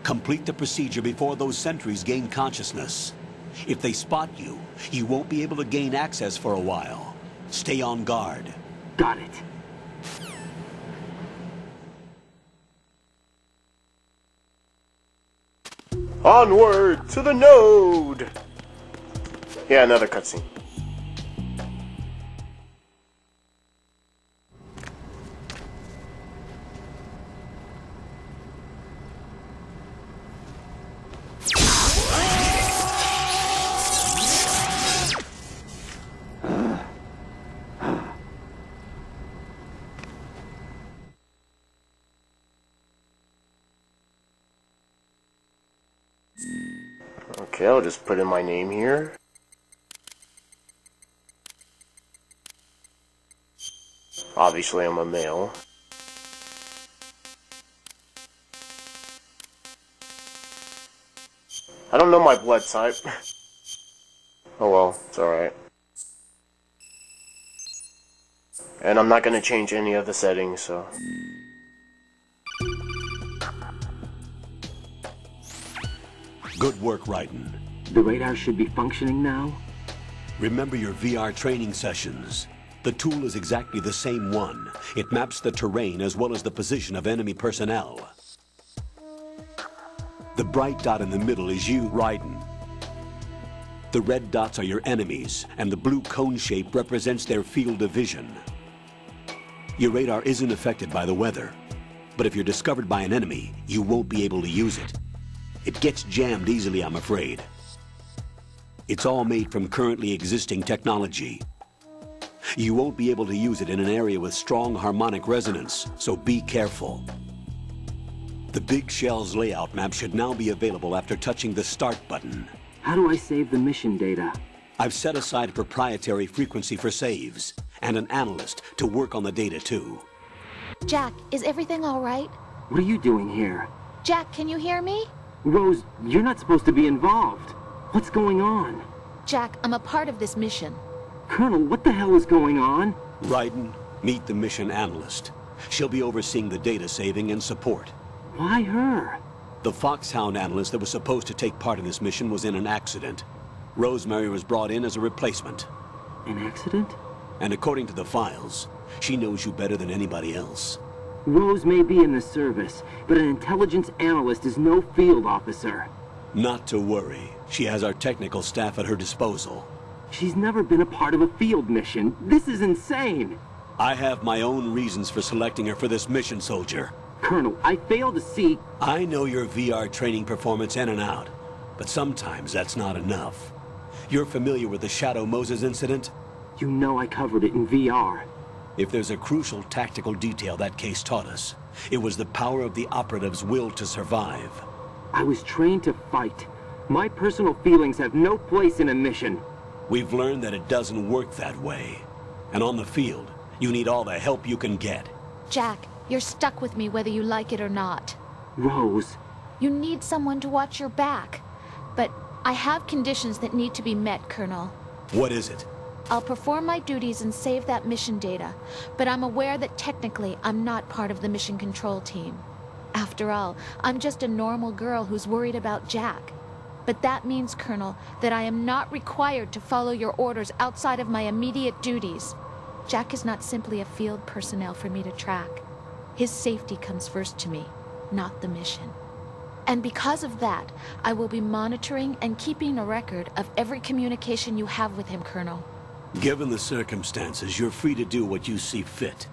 Complete the procedure before those sentries gain consciousness. If they spot you, you won't be able to gain access for a while. Stay on guard. Got it. Onward to the node! Yeah, another cutscene. Okay, I'll just put in my name here. Obviously, I'm a male. I don't know my blood type. Oh well, it's alright. And I'm not gonna change any of the settings, so... Good work, Raiden. The radar should be functioning now? Remember your VR training sessions. The tool is exactly the same one. It maps the terrain as well as the position of enemy personnel. The bright dot in the middle is you, Raiden. The red dots are your enemies, and the blue cone shape represents their field of vision. Your radar isn't affected by the weather, but if you're discovered by an enemy, you won't be able to use it. It gets jammed easily, I'm afraid. It's all made from currently existing technology. You won't be able to use it in an area with strong harmonic resonance, so be careful. The Big Shell's layout map should now be available after touching the Start button. How do I save the mission data? I've set aside a proprietary frequency for saves, and an analyst to work on the data too. Jack, is everything all right? What are you doing here? Jack, can you hear me? Rose, you're not supposed to be involved. What's going on? Jack, I'm a part of this mission. Colonel, what the hell is going on? Raiden, meet the mission analyst. She'll be overseeing the data saving and support. Why her? The Foxhound analyst that was supposed to take part in this mission was in an accident. Rosemary was brought in as a replacement. An accident? And according to the files, she knows you better than anybody else. Rose may be in the service, but an intelligence analyst is no field officer. Not to worry. She has our technical staff at her disposal. She's never been a part of a field mission. This is insane. I have my own reasons for selecting her for this mission, soldier. Colonel, I fail to see... I know your VR training performance in and out, but sometimes that's not enough. You're familiar with the Shadow Moses incident? You know I covered it in VR. If there's a crucial tactical detail that case taught us, it was the power of the operative's will to survive. I was trained to fight. My personal feelings have no place in a mission. We've learned that it doesn't work that way. And on the field, you need all the help you can get. Jack, you're stuck with me whether you like it or not. Rose. You need someone to watch your back. But I have conditions that need to be met, Colonel. What is it? I'll perform my duties and save that mission data, but I'm aware that technically I'm not part of the mission control team. After all, I'm just a normal girl who's worried about Jack. But that means, Colonel, that I am not required to follow your orders outside of my immediate duties. Jack is not simply a field personnel for me to track. His safety comes first to me, not the mission. And because of that, I will be monitoring and keeping a record of every communication you have with him, Colonel. Given the circumstances, you're free to do what you see fit.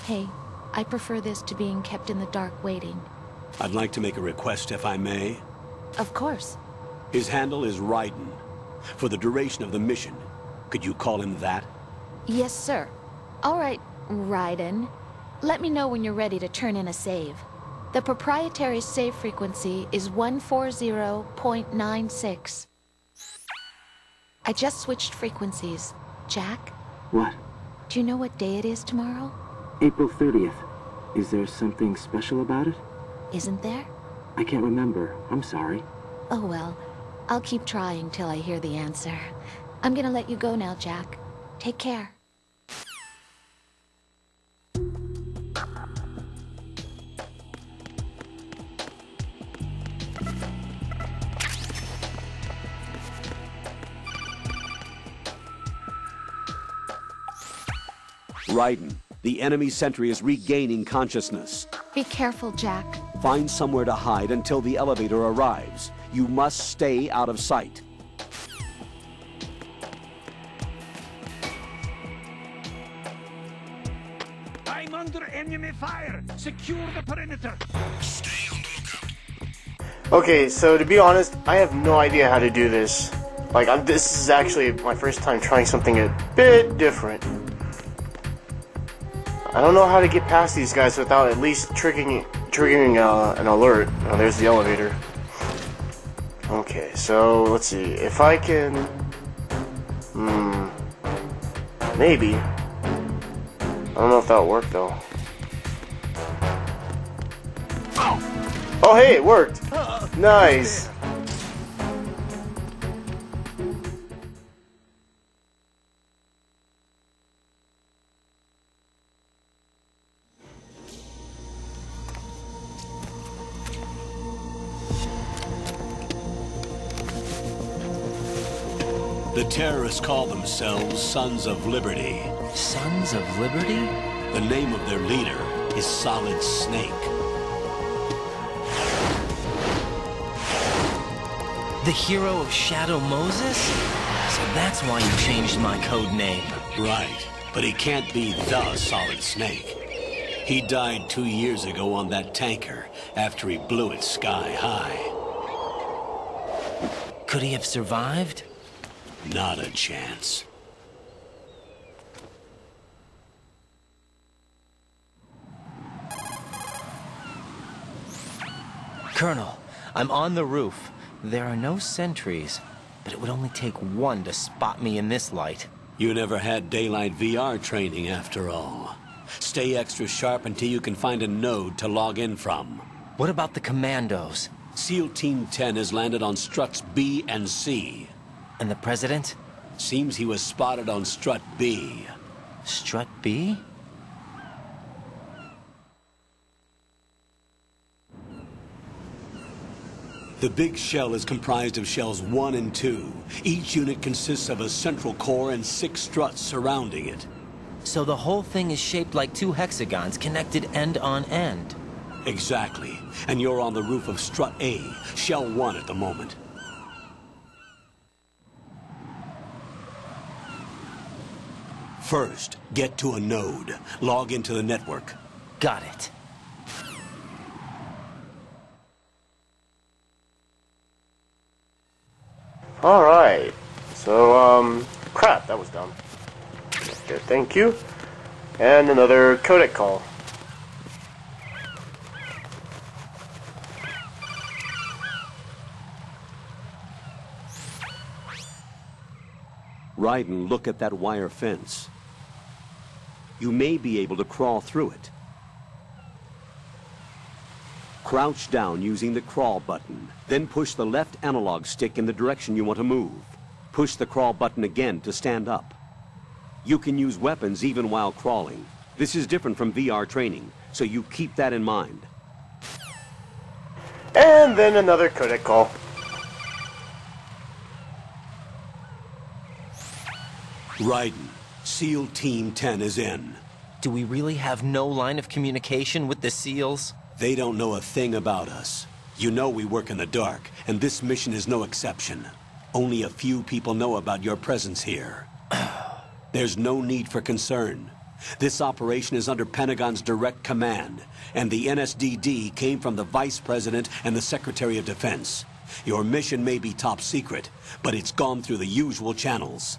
Hey, I prefer this to being kept in the dark waiting. I'd like to make a request, if I may. Of course. His handle is Raiden. For the duration of the mission, could you call him that? Yes, sir. All right, Raiden. Let me know when you're ready to turn in a save. The proprietary save frequency is 140.96. I just switched frequencies. Jack? What? Do you know what day it is tomorrow? April 30th. Is there something special about it? Isn't there? I can't remember. I'm sorry. Oh well, I'll keep trying till I hear the answer. I'm gonna let you go now, Jack. Take care. Raiden, the enemy sentry is regaining consciousness. Be careful, Jack. Find somewhere to hide until the elevator arrives. You must stay out of sight. I'm under enemy fire. Secure the perimeter. Stay on the lookout. Okay, so to be honest, I have no idea how to do this. Like, this is actually my first time trying something a bit different. I don't know how to get past these guys without at least triggering an alert. Oh, there's the elevator. Okay, so let's see if I can. Maybe. I don't know if that'll work though. Oh, hey, it worked. Nice. The terrorists call themselves Sons of Liberty. Sons of Liberty? The name of their leader is Solid Snake. The hero of Shadow Moses? So that's why you changed my code name. Right, but he can't be the Solid Snake. He died 2 years ago on that tanker after he blew it sky high. Could he have survived? Not a chance. Colonel, I'm on the roof. There are no sentries, but it would only take one to spot me in this light. You never had daylight VR training after all. Stay extra sharp until you can find a node to log in from. What about the commandos? SEAL Team 10 has landed on struts B and C. And the president? Seems he was spotted on strut B. Strut B? The big shell is comprised of shells 1 and 2. Each unit consists of a central core and 6 struts surrounding it. So the whole thing is shaped like 2 hexagons connected end on end. Exactly. And you're on the roof of strut A, shell 1 at the moment. First, get to a node. Log into the network. Got it. Alright. So, crap, that was dumb. Okay, thank you. And another codec call. Raiden, look at that wire fence. You may be able to crawl through it. Crouch down using the crawl button. Then push the left analog stick in the direction you want to move. Push the crawl button again to stand up. You can use weapons even while crawling. This is different from VR training, so you keep that in mind. And then another codec call. Raiden, SEAL Team 10 is in. Do we really have no line of communication with the SEALs? They don't know a thing about us. You know we work in the dark, and this mission is no exception. Only a few people know about your presence here. There's no need for concern. This operation is under Pentagon's direct command, and the NSDD came from the Vice President and the Secretary of Defense. Your mission may be top secret, but it's gone through the usual channels.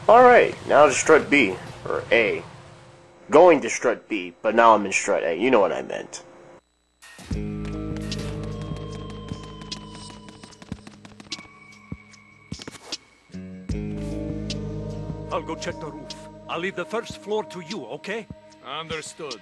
Alright, now to strut B, or A. Going to strut B, but now I'm in strut A. You know what I meant. I'll go check the roof. I'll leave the first floor to you, okay? Understood.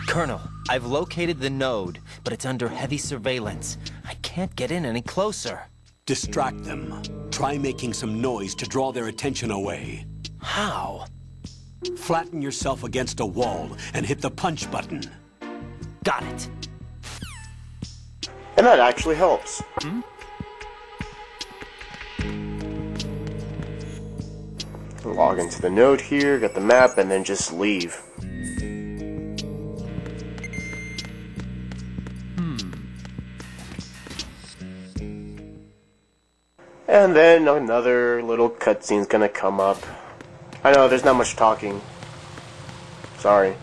Colonel, I've located the node, but it's under heavy surveillance. I can't get in any closer. Distract them. Try making some noise to draw their attention away. How? Flatten yourself against a wall and hit the punch button. Got it. And that actually helps. Log into the node here, get the map, and then just leave. And then another little cutscene's gonna come up. I know, there's not much talking. Sorry.